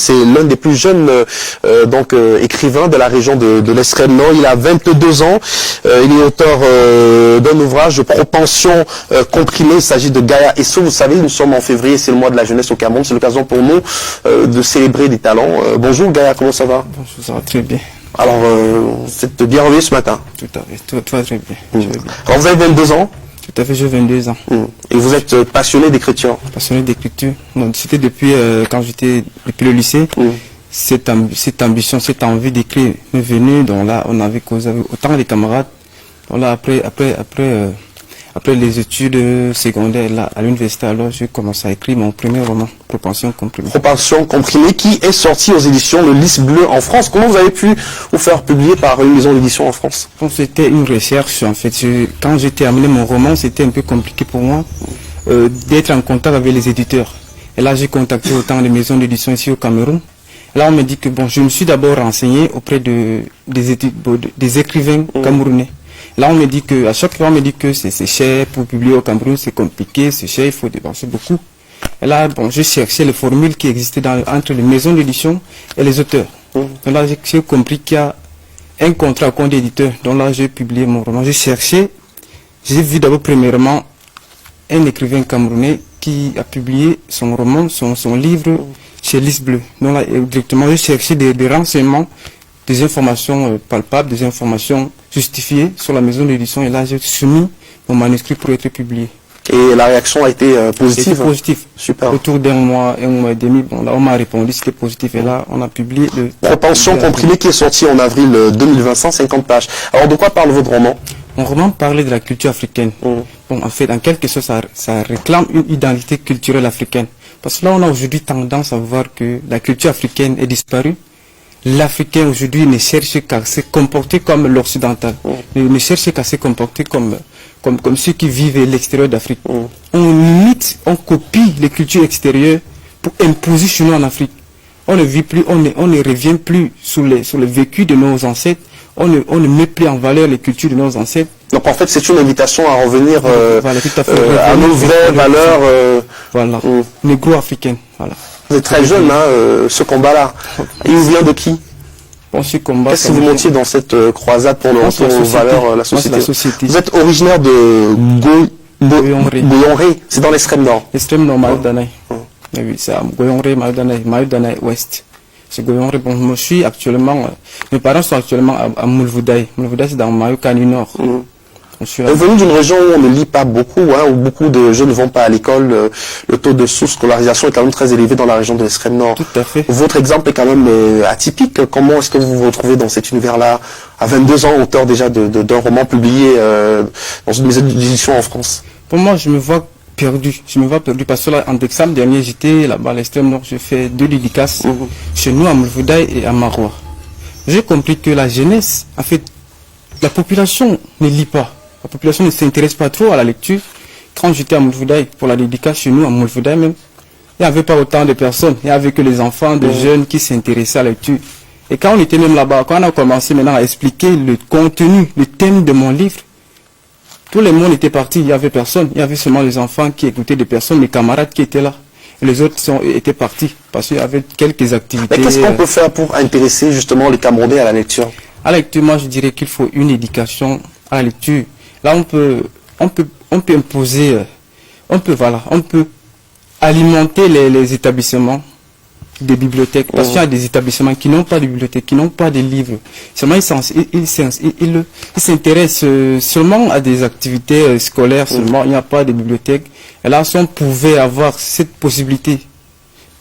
c'est l'un des plus jeunes écrivains de la région de l'Extrême Nord. Il a 22 ans. Il est auteur d'un ouvrage, Propension comprimée. Il s'agit de Gaïa Esso. Vous savez, nous sommes en février, c'est le mois de la jeunesse au Cameroun. C'est l'occasion pour nous de célébrer des talents. Bonjour Gaïa, comment ça va? Bonjour, ça va très bien. Alors, c'est bien réveillé ce matin. Tout à fait, tout va très bien. Alors, vous avez 22 ans? Tout à fait, j'ai 22 ans. Et vous êtes passionné d'écriture? Passionné d'écriture. C'était depuis quand j'étais depuis le lycée. Cette ambition, cette envie d'écrire m'est venue. Donc là, on avait causé avec autant les camarades. Donc là, après les études secondaires là, à l'université, alors j'ai commencé à écrire mon premier roman, Propension comprimée. Propension comprimée, qui est sorti aux éditions Le Lys Bleu en France. Comment vous avez pu vous faire publier par une maison d'édition en France? C'était une recherche en fait. Quand j'ai terminé mon roman, c'était un peu compliqué pour moi d'être en contact avec les éditeurs. Et là, j'ai contacté autant les maisons d'édition ici au Cameroun. Là, on me dit que bon, je me suis d'abord renseigné auprès des écrivains camerounais. Là, on me dit que, à chaque fois, on me dit que c'est cher pour publier au Cameroun, c'est compliqué, c'est cher, il faut dépenser beaucoup. Et là, bon, j'ai cherché les formules qui existaient entre les maisons d'édition et les auteurs. Donc là, j'ai compris qu'il y a un contrat compte d'éditeur. Donc là, j'ai publié mon roman. J'ai cherché, j'ai vu d'abord premièrement un écrivain camerounais qui a publié son roman, son livre chez Lys Bleu. Donc là, directement, j'ai cherché des renseignements, des informations palpables, des informations justifiées sur la maison d'édition. Et là, j'ai soumis mon manuscrit pour être publié. Et la réaction a été positive? C'était positif. Super. Autour d'un mois et demi, bon, là, on m'a répondu, c'était positif. Et là, on a publié le... Propension comprimée qui est sorti en avril 2020, 150 pages. Alors, de quoi parle votre roman? Mon roman parlait de la culture africaine. Bon, en fait, en quelque sorte, ça réclame une identité culturelle africaine. Parce que là, on a aujourd'hui tendance à voir que la culture africaine est disparue. L'Africain aujourd'hui ne cherche qu'à se comporter comme l'Occidental. Ne cherche qu'à se comporter comme ceux qui vivent à l'extérieur d'Afrique. On imite, on copie les cultures extérieures pour imposer chez nous en Afrique. On ne vit plus, on ne revient plus sur le vécu de nos ancêtres. On ne met plus en valeur les cultures de nos ancêtres. Donc en fait, c'est une invitation à revenir voilà, tout à, fait, à nos vraies valeurs. Voilà, négro-africaines. Voilà. Vous êtes très jeune, hein, ce combat-là. Il vous vient de qui? Bon, ce combat. Qu'est-ce que vous montiez dans cette croisade pour le retour aux valeurs, la société? Vous êtes originaire de Goyonré, c'est dans l'extrême nord. L'extrême nord, Maïdanaï. Oui, c'est à Goyonré, Maïdanaï Ouest. C'est Goyonré. Bon, moi, je suis actuellement, mes parents sont actuellement à Moulvoudaï. Moulvoudaï, c'est dans Mayokani Nord. Vous venez d'une région où on ne lit pas beaucoup, hein, où beaucoup de jeunes ne vont pas à l'école. Le taux de sous-scolarisation est quand même très élevé dans la région de l'extrême nord. Tout à fait. Votre exemple est quand même atypique. Comment est-ce que vous vous retrouvez dans cet univers-là, à 22 ans, auteur déjà d'un roman publié dans une maison d'édition en France? Pour moi, je me vois perdu. Je me vois perdu parce que là, en décembre dernier, j'étais là-bas à l'extrême nord. J'ai fait 2 dédicaces chez nous à Moulvoudaï et à Maroua. J'ai compris que la jeunesse, en fait, la population ne lit pas. La population ne s'intéresse pas trop à la lecture. Quand j'étais à Moulvoudaï pour la dédicace chez nous, à Moulvoudaï même, il n'y avait pas autant de personnes. Il n'y avait que les enfants, des jeunes qui s'intéressaient à la lecture. Et quand on était même là-bas, quand on a commencé maintenant à expliquer le contenu, le thème de mon livre, tout le monde était parti, il n'y avait personne. Il y avait seulement les enfants qui écoutaient des personnes, mes camarades qui étaient là. Et les autres étaient partis parce qu'il y avait quelques activités. Mais qu'est-ce qu'on peut faire pour intéresser justement les Camerounais à la lecture? À la lecture, moi je dirais qu'il faut une éducation à la lecture. Là, on peut imposer, on peut alimenter les établissements des bibliothèques. Parce qu'il y a des établissements qui n'ont pas de bibliothèque, qui n'ont pas de livres. Seulement, ils s'intéressent seulement à des activités scolaires, seulement il n'y a pas de bibliothèque. Et là, si on pouvait avoir cette possibilité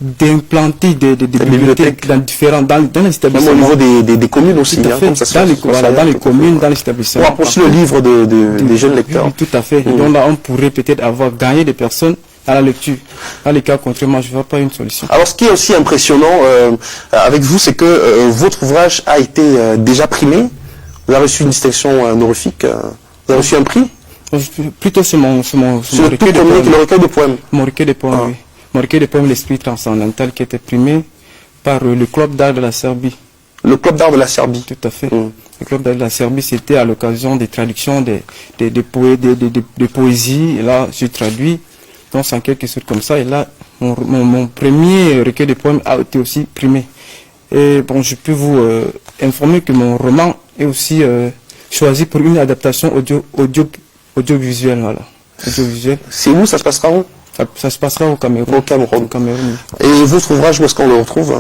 d'implanter des bibliothèques dans les établissements. Même au niveau des communes aussi. Tout à fait. Dans les communes, dans les établissements. Pour approcher le livre des jeunes lecteurs. Tout à fait. Donc là, on pourrait peut-être avoir gagné des personnes à la lecture. Dans les cas contrairement, je ne vois pas une solution. Alors, ce qui est aussi impressionnant avec vous, c'est que votre ouvrage a été déjà primé. Vous avez reçu une distinction honorifique. Vous avez reçu un prix? Plutôt c'est mon recueil de poèmes. Mon recueil de poèmes, oui. Mon recueil de poèmes, l'esprit transcendantal, qui a été primé par le Club d'art de la Serbie. Le Club d'art de la Serbie? Tout à fait. Le Club d'art de la Serbie, c'était à l'occasion des traductions de poésies. Et là, j'ai traduit, donc en quelque sorte comme ça. Et là, Mon premier recueil de poèmes a été aussi primé. Et bon, je peux vous informer que mon roman est aussi choisi pour une adaptation audiovisuelle. Voilà. Audiovisuelle. C'est où? Ça se passera où? Ça se passera au Cameroun. Au Cameroun. Oui. Et votre ouvrage, où est-ce qu'on le retrouve?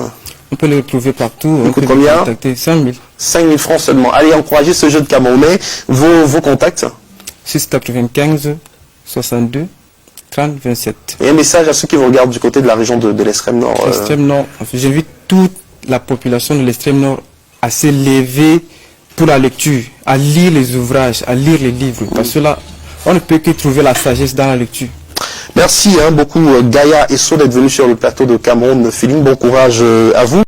On peut le retrouver partout. Il coûte combien? 5 000. 5 000 francs seulement. Allez encourager ce jeune Camerounais. Vos contacts? 695 62 30 27. Et un message à ceux qui vous regardent du côté de la région de l'extrême nord. L'extrême nord, en fait, j'invite toute la population de l'extrême nord à se lever pour la lecture, à lire les ouvrages, à lire les livres. Parce que là, on ne peut que trouver la sagesse dans la lecture. Merci beaucoup Gaïa Esso d'être venu sur le plateau de Cameroun Feeling. Bon courage à vous.